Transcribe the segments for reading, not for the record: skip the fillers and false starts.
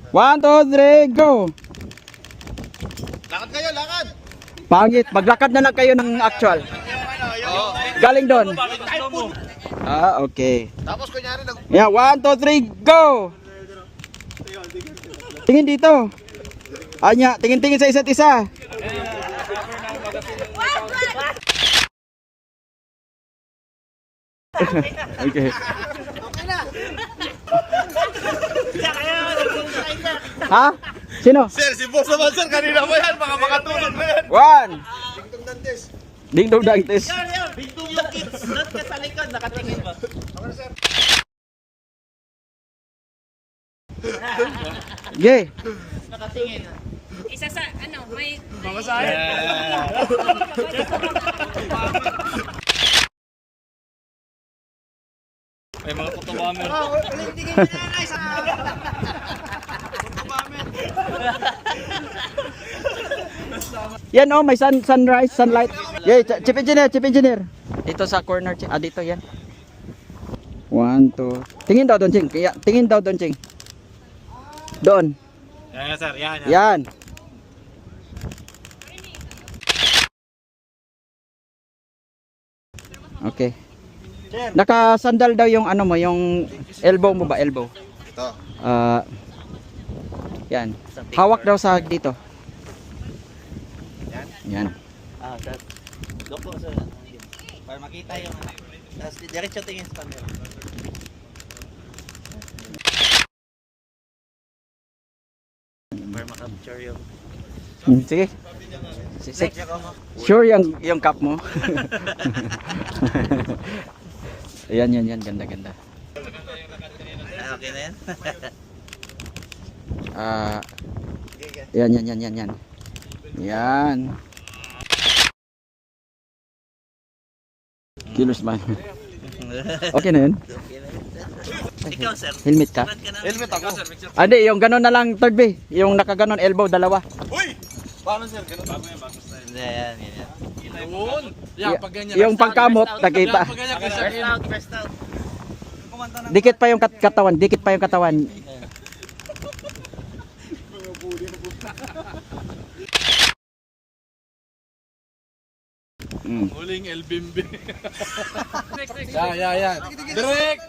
1, 2, 3, go! Lakad kayo, lakad! Pangit, maglakad na lang kayo ng actual. Galing doon. Ah, okay. Tapos kunyari Yeah, 1, 2, 3, go! Tingin dito. Anya, tingin-tingin sa isa't isa. Okay. Ha? Sino? Sir, si boss naman sir, kanina mo yan, baka makatulog na yan. 1. Ding dong dantes. Bintong yung kids, doon ka sa likod, nakatingin ba? Okay. Nakatingin. Isa sa ano, may May mga photobomber. Yan oh, may sunrise, sunlight. Yeah, chief engineer. Dito sa corner, dito yan. 1, 2. Tingin daw doon, Ching. Tingin daw doon, Ching. Doon. Yan, sir. Yan. Yan. Okay. Naka-sandal daw yung ano mo, yung elbow mo ba, elbow? Ito. Yan. Hawak daw sa dito. Yan. Ah, sir. Loko sir. Para makita yung ano. Tapos diretso tingin sa camera. Para makapicture yung Sige. Sure yung cup mo. Ayan, yan. Ganda. okay na yan? Yan. Yan. Kilos man. Okay na yun? Ikaw sir. Helmet ka? Helmet ako. Hindi, yung gano'n na lang third B. Yung nakaganon elbow, dalawa. Uy! Paano sir? Ganun bago yan, bago style. Hindi, yan. Yun. Yan, pag ganyan. Yung pangkamot, nakita. Pag ganyan, First out. Dikit pa yung katawan. huling El Bimbi. Yan. Direct.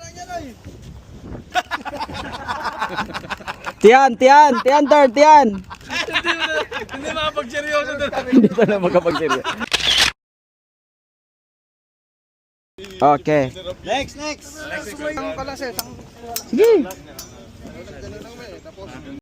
Tiyan, third. Hindi makapagseryoso doon. Hindi na makapagseryo. Okay. Next! Sige.